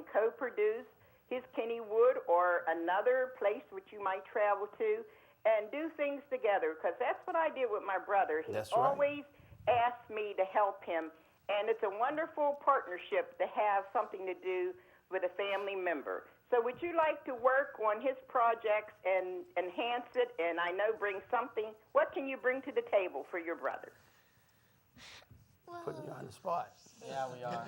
can co-produce his Kennywood or another place which you might travel to and do things together, because that's what I did with my brother. He always asked me to help him, and it's a wonderful partnership to have something to do with a family member. So would you like to work on his projects and enhance it, and I know bring something? What can you bring to the table for your brother? Well, Putting you on the spot. Yeah, we are.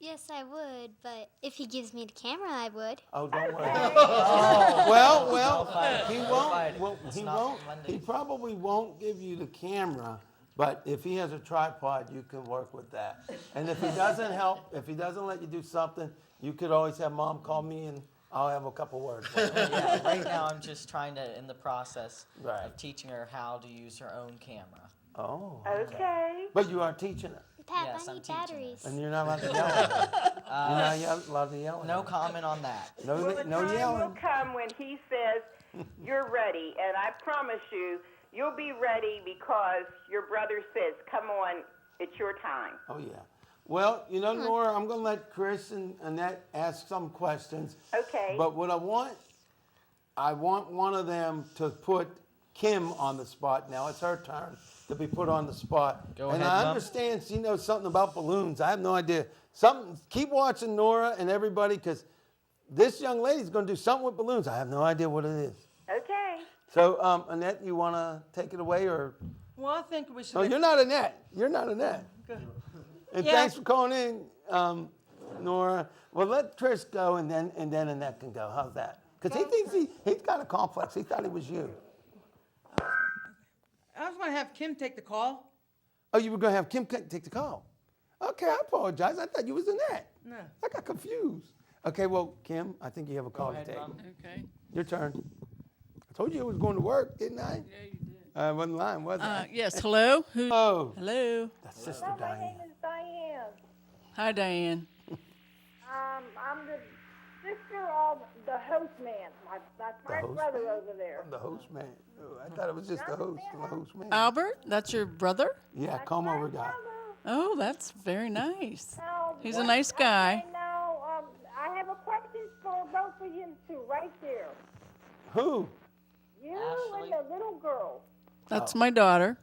yes, I would, but if he gives me the camera, I would. Oh, don't worry. Oh, Well, fight. he We'll won't. fight. Well, It's he not won't. Monday. He probably won't give you the camera, but if he has a tripod, you can work with that. And if he doesn't help, if he doesn't let you do something, you could always have Mom call me and I'll have a couple words. Yeah, right now I'm just trying to, in the process Right. of teaching her how to use her own camera. Oh. Okay. But you are teaching her, Pap, Yes, I I'm need teaching her. batteries. and you're not allowed to yell at her. You're not allowed to yell at No her. comment on that. No, Well, the no time will yelling. come when he says you're ready, and I promise you, you'll be ready because your brother says, come on, it's your time. Oh, yeah. Well, you know, Nora, I'm going to let Chris and Annette ask some questions. Okay. But what I want one of them to put Kim on the spot. Now it's her turn to be put on the spot. Go and ahead, I Mom. understand she knows something about balloons. I have no idea. Keep watching Nora and everybody, because this young lady's going to do something with balloons. I have no idea what it is. Okay. So, Annette, you want to take it away, or? Well, I think we should. No, you're not Annette. You're not Annette. And Yeah. thanks for calling in, Nora. Well, let Chris go, and then Annette can go. How's that? Because he thinks he's got a complex. He thought he was you. I was going to have Kim take the call. Oh, you were going to have Kim take the call. Okay, I apologize. I thought you was Annette. No. I got confused. Okay, well, Kim, I think you have a call ahead, to take. Mom. Okay. Your turn. I told you it was going to work, didn't I? Yeah, you did. I wasn't lying, was I? Yes. Hello. Who? Oh, Hello. that's Sister My Diane. name is Diane. Hi, Diane. I'm the sister of the host man. That's my host brother man? over there. I'm the host man. Oh, I thought it was just the host. The host man. Albert, that's your brother? Yeah, come over, guy. Oh, that's very nice. Now, He's a nice guy. Okay, now, I have a question for both of you two right there. Who? You Ashley. and the little girl. That's my daughter.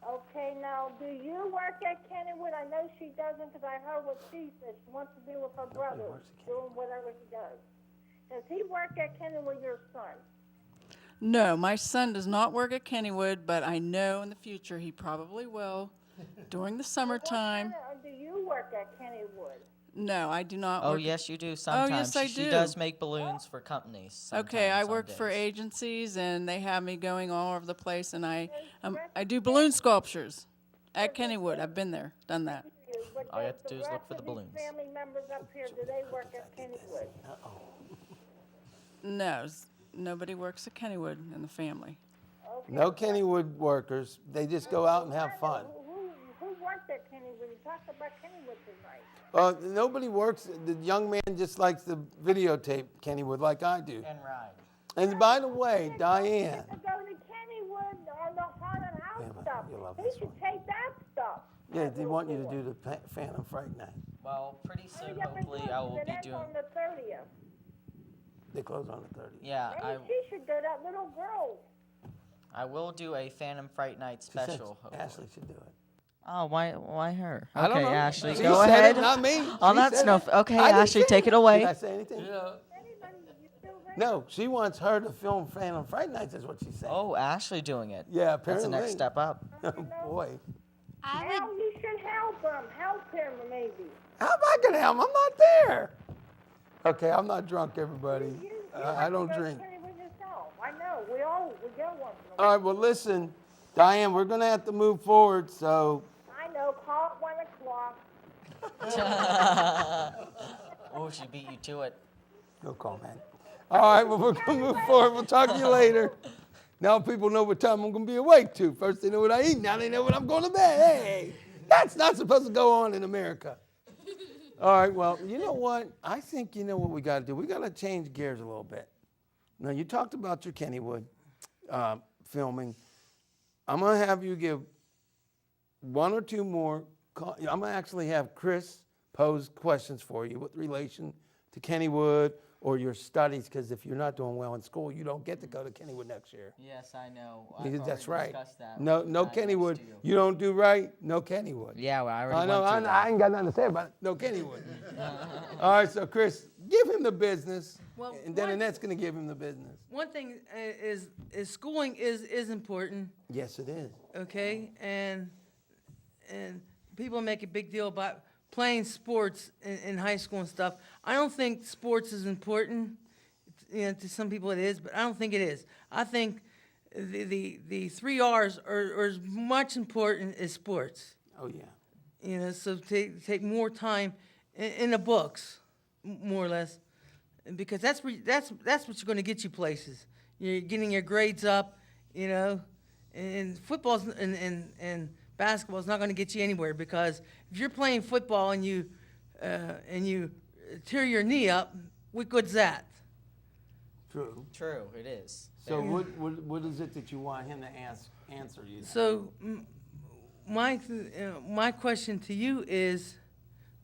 Okay, now, do you work at Kennywood? I know she doesn't, because I heard what she said. She wants to be with her brother, works at doing whatever he does. Does he work at Kennywood, your son? No, my son does not work at Kennywood, but I know in the future he probably will. During the summertime. What kind do you work at Kennywood? No, I do not Oh, work. yes, you do sometimes. yes, I She do. does make balloons for companies. Okay, I sometimes on work for days. agencies, and they have me going all over the place, and I do balloon sculptures at Kennywood. I've been there, done that. All you have to do is look for the rest of balloons. these family members up here, do they work at Kennywood? No, nobody works at Kennywood in the family. Okay. No Kennywood workers. They just go out and have fun. Who worked at Kennywood? You talked about Kennywood tonight. Nobody works. The young man just likes to videotape Kennywood like I do. And ride. And by the way, Diane. To go to Kennywood on the haunted house Yeah, but stuff. you love He this should one. take that stuff. Yeah, they want you to do the Phantom Fright Night. Well, pretty soon, Hurry up and do hopefully, it, I will 'cause be it ends doing. on the 30th. They close on the 30th. Yeah, Maybe she should go, that little girl. I will do a Phantom Fright Night She said special. Hopefully. Ashley should do it. Oh, why her? I don't Okay, know. Ashley, She go said ahead. It, not me. Oh, She that's said no. it. Okay, I didn't Ashley, say take it Did away. I say anything? Anybody, you still there? No, she wants her to film Phantom Fright Nights, is what she said. Oh, Ashley doing it. Yeah, That's the apparently. next step up. Oh, boy. I Now would. you should help him maybe. How am I going to help him? I'm not there. Okay, I'm not drunk, everybody. You I don't have to go to drink. Kennywood yourself. I know, we go once in a All while. right, well, listen, Diane, we're going to have to move forward, so I know, call at 1 o'clock. Oh, she beat you to it. no comment. All right, well, we're going to move forward. We'll talk to you later. Now people know what time I'm going to be awake to. First they know what I eat, now they know what I'm going to bed. Hey, that's not supposed to go on in America. All right, well, you know what? I think you know what we got to do. We got to change gears a little bit. Now, you talked about your Kennywood filming. I'm going to have you give one or two more. I'm going to actually have Chris pose questions for you with relation to Kennywood or your studies, because if you're not doing well in school, you don't get to go to Kennywood next year. Yes, I know. That's right. That No next Kennywood. to you. You don't do right, no Kennywood. Yeah, well, I I already know. went through I ain't got nothing to say about it. No Kennywood. All right, so Chris, give him the business, Well, and then one- Annette's going to give him the business. One thing is schooling is important, Yes, it is. okay? And people make a big deal about playing sports in high school and stuff. I don't think sports is important. You know, to some people it is, but I don't think it is. I think the 3 R's are as much important as sports. Oh, yeah. You know, so take more time in the books, more or less, because that's what you're going to get you places. You're getting your grades up, you know, and football's and basketball's not going to get you anywhere, because if you're playing football and you tear your knee up, what good's that? True. True, it is. So what is it that you want him to answer you? So my question to you is,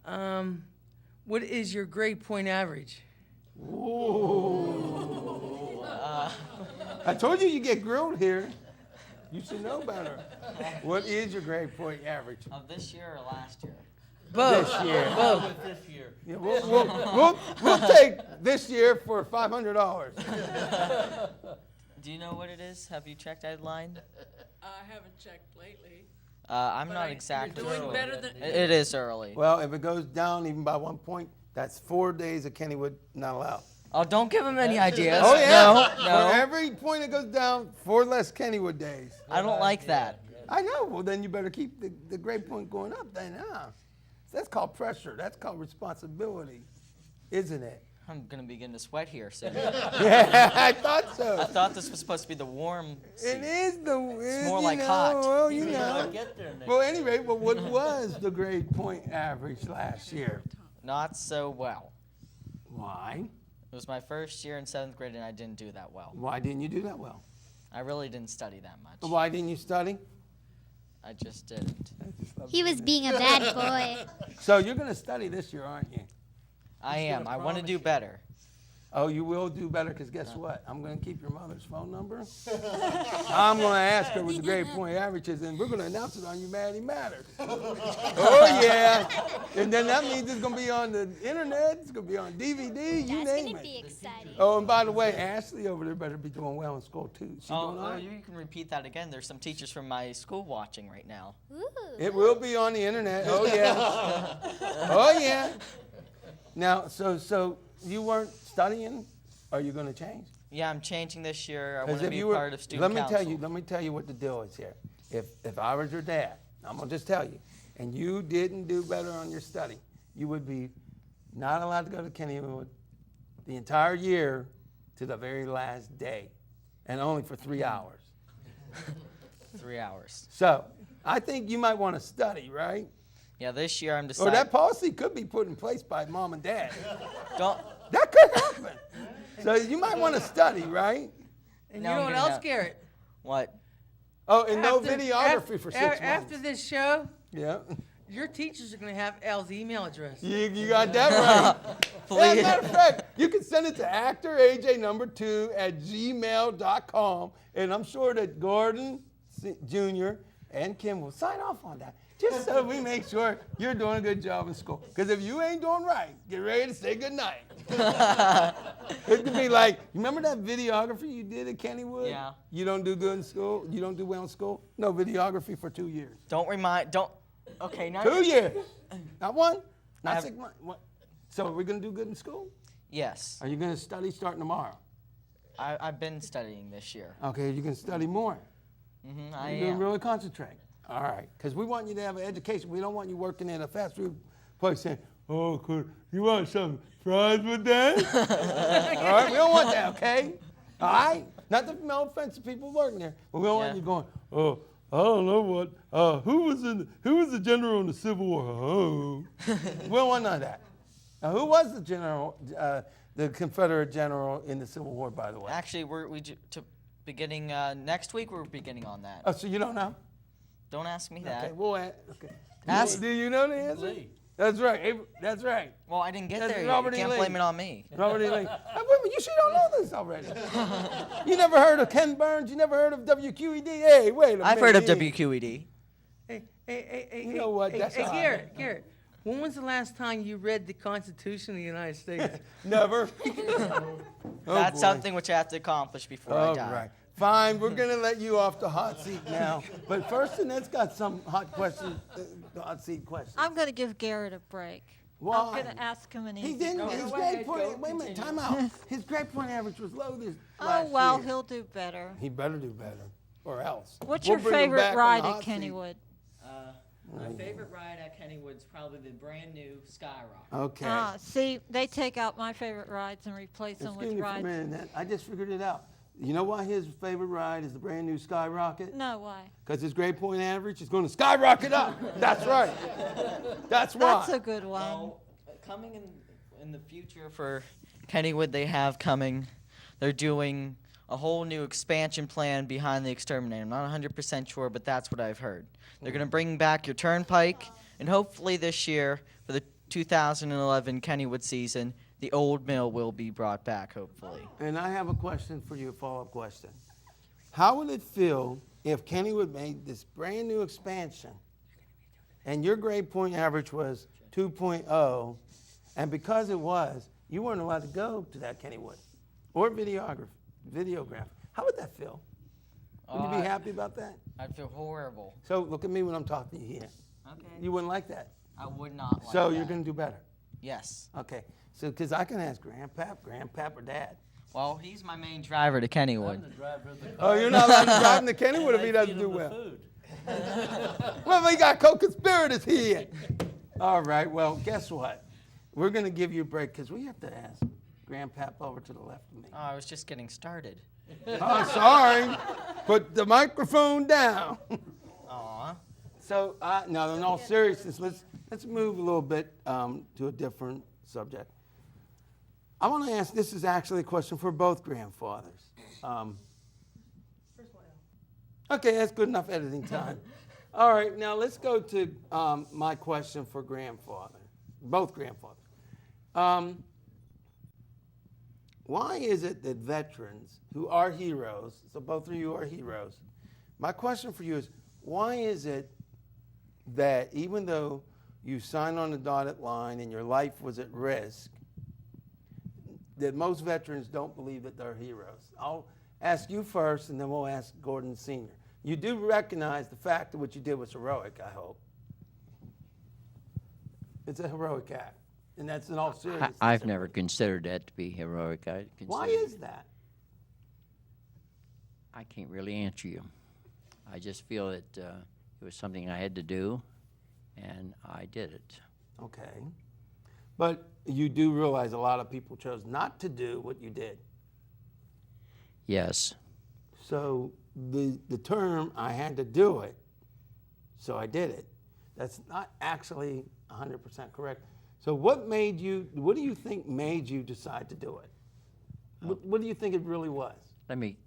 what is your grade point average? Ooh. I told you get grilled here. You should know better. What is your grade point average? Of this year or last year? Both. This year. Both. Yeah, we'll take this year for $500. Do you know what it is? Have you checked Headline? I haven't checked lately. I'm But not exactly You're doing sure. better than. It is early. Well, if it goes down even by 1 point, that's 4 days of Kennywood not allowed. Oh, don't give him any ideas. Oh, yeah. No, no. For every point it goes down, 4 less Kennywood days. I don't like that. I know. Well, then you better keep the grade point going up then, huh? That's called pressure. That's called responsibility, isn't it? I'm gonna begin to sweat here soon. Yeah, I thought so. I thought this was supposed to be the warm seat. It is It's more like hot. Well, you know. Well, anyway, what was the grade point average last year? Not so well. Why? It was my first year in 7th grade, and I didn't do that well. Why didn't you do that well? I really didn't study that much. Why didn't you study? I just didn't. He was being a bad boy. So you're going to study this year, aren't you? I am. I want to do better. Oh, you will do better, because guess what? I'm going to keep your mother's phone number. I'm going to ask her what the grade point average is, and we're going to announce it on Humanity Matters. Oh, yeah. And then that means it's going to be on the internet. It's going to be on DVD. You That's name gonna it. be exciting. Oh, and by the way, Ashley over there better be doing well in school, too. She doing all right? You can repeat that again. There's some teachers from my school watching right now. Ooh. It will be on the internet. Oh, yeah. Oh, yeah. Now, so you weren't studying? Are you going to change? Yeah, I'm changing this year. I want 'Cause to if be you were- part of student council. Let me tell you what the deal is here. If I was your dad, I'm gonna just tell you, and you didn't do better on your study, you would be not allowed to go to Kennywood the entire year to the very last day, and only for 3 hours. 3 hours. So I think you might want to study, right? Yeah, this year I'm Or deciding. that policy could be put in place by mom and dad. Don't. That could happen. So you might want to study, right? And No, you know I'm what getting else, out. Garrett? What? Oh, and no After- videography for 6 months. After this show, Yeah. your teachers are going to have Al's email address. You got that right. As a Please. matter of fact, you can send it to actoraj2@gmail.com, and I'm sure that Gordon Jr. and Kim will sign off on that, just so we make sure you're doing a good job in school. Because if you ain't doing right, get ready to say goodnight. It could be like, you remember that videography you did at Kennywood? Yeah. You don't do good in school? You don't do well in school? No videography for 2 years. Don't. Okay, now. 2 years. Not one? Not have- 6 months? What? So are we going to do good in school? Yes. Are you going to study starting tomorrow? I've been studying this year. Okay, you can study more. I You're going am. to really concentrate. All right, because we want you to have an education. We don't want you working in a fast food place saying, oh, could you want some fries with that? All right, we don't want that, okay? All right? Not that no offense to people working there, but we don't want Yeah. you going, oh, I don't know what, who was the general in the Civil War? Oh. We don't want none of that. Now, who was the general, the Confederate general in the Civil War, by the way? Actually, beginning next week. We're beginning on that. Oh, so you don't know? Don't ask me that. Okay, we'll ask. Okay. Ask- Do you know the answer? That's right. That's right. Well, I didn't get That's there yet. Robert You E. can't Lee. blame it on me. Robert E. Lee. Hey, wait a minute, you sure don't know this already? You never heard of Ken Burns? You never heard of WQED? Hey, wait a minute. I've heard of WQED. Hey, You know what? That's all right. Garrett, when was the last time you read the Constitution of the United States? Never. That's boy. something which I have to accomplish before I All die. right. Fine, we're going to let you off the hot seat now. But first, Annette's got some hot questions, hot seat questions. I'm going to give Garrett a break. Why? I'm going to ask him an easy He didn't. question. His grade point. Wait a minute. Time out. His grade point average was low this Oh, last well, year. he'll do better. He better do better, or else. What's We'll your bring him favorite back on ride the at hot seat. Kennywood? My favorite ride at Kennywood's probably the brand new Skyrock. Okay. See, they take out my favorite rides and replace them Excuse with me for a rides. minute, Annette. I just figured it out. You know why his favorite ride is the brand new Skyrocket? No, why? Because his grade point average is going to skyrocket up. That's right. That's why. That's a good one. Well, coming in the future for Kennywood, they have coming. They're doing a whole new expansion plan behind the Exterminator. I'm not 100% sure, but that's what I've heard. They're going to bring back your Turnpike, and hopefully this year, for the 2011 Kennywood season, the old mill will be brought back, hopefully. And I have a question for you, a follow-up question. How would it feel if Kennywood made this brand new expansion and your grade point average was 2.0, and because it was, you weren't allowed to go to that Kennywood or videograph? How would that feel? Would you be happy about that? I'd feel horrible. So look at me when I'm talking to you here. Okay. You wouldn't like that. I would not like So that. you're going to do better. Yes. Okay. So because I can ask Grandpap or Dad. Well, he's my main driver to Kennywood. Oh, you're not allowed to drive in the Kennywood if he doesn't do well. Well, we got co-conspirators here. All right. Well, guess what? We're going to give you a break because we have to ask Grandpap over to the left of me. Oh, I was just getting started. Oh, sorry. Put the microphone down. Aw. So, now in all seriousness, let's move a little bit to a different subject. I want to ask, this is actually a question for both grandfathers. Okay, that's good enough editing time. All right, now let's go to my question for grandfather, both grandfathers. Why is it that veterans who are heroes, so both of you are heroes, my question for you is, why is it that even though you signed on the dotted line and your life was at risk, that most veterans don't believe that they're heroes? I'll ask you first, and then we'll ask Gordon Sr. You do recognize the fact that what you did was heroic, I hope. It's a heroic act, and that's in all seriousness. I've never considered that to be heroic. Why is that? I can't really answer you. I just feel that it was something I had to do, and I did it. Okay. But you do realize a lot of people chose not to do what you did. Yes. So the term, I had to do it, so I did it, that's not actually 100% correct. So what do you think made you decide to do it? What do you think it really was? Let me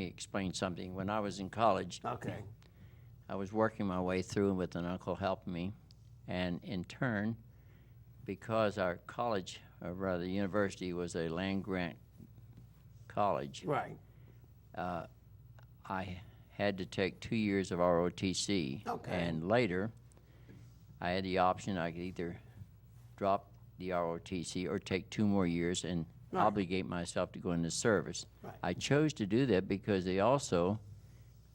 explain something. When I was in college, Okay. I was working my way through with an uncle helping me, and in turn, because our college, or rather university, was a land-grant college, Right. I had to take 2 years of ROTC. Okay. And later, I had the option, I could either drop the ROTC or take 2 more years and Right. obligate myself to go into service. Right. I chose to do that because they also,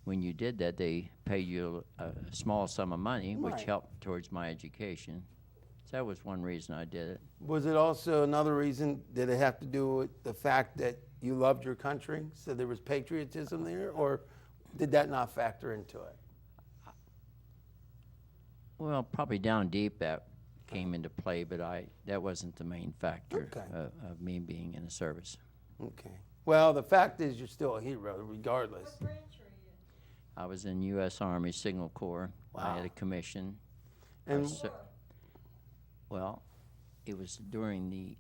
when you did that, they paid you a small sum of money, which Right. helped towards my education. So that was one reason I did it. Was it also another reason, did it have to do with the fact that you loved your country, so there was patriotism there, or did that not factor into it? Well, probably down deep that came into play, but that wasn't the main factor Okay. of me being in the service. Okay. Well, the fact is you're still a hero regardless. I was in U.S. Army Signal Corps. I Wow. had a commission. And Well, it was during the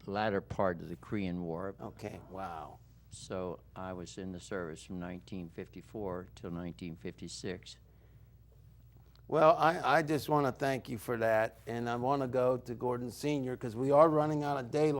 latter part of the Korean War. okay, wow. So I was in the service from 1954 till 1956. Well, I just want to thank you for that, and I want to go to Gordon Sr. because we are running out of daylight.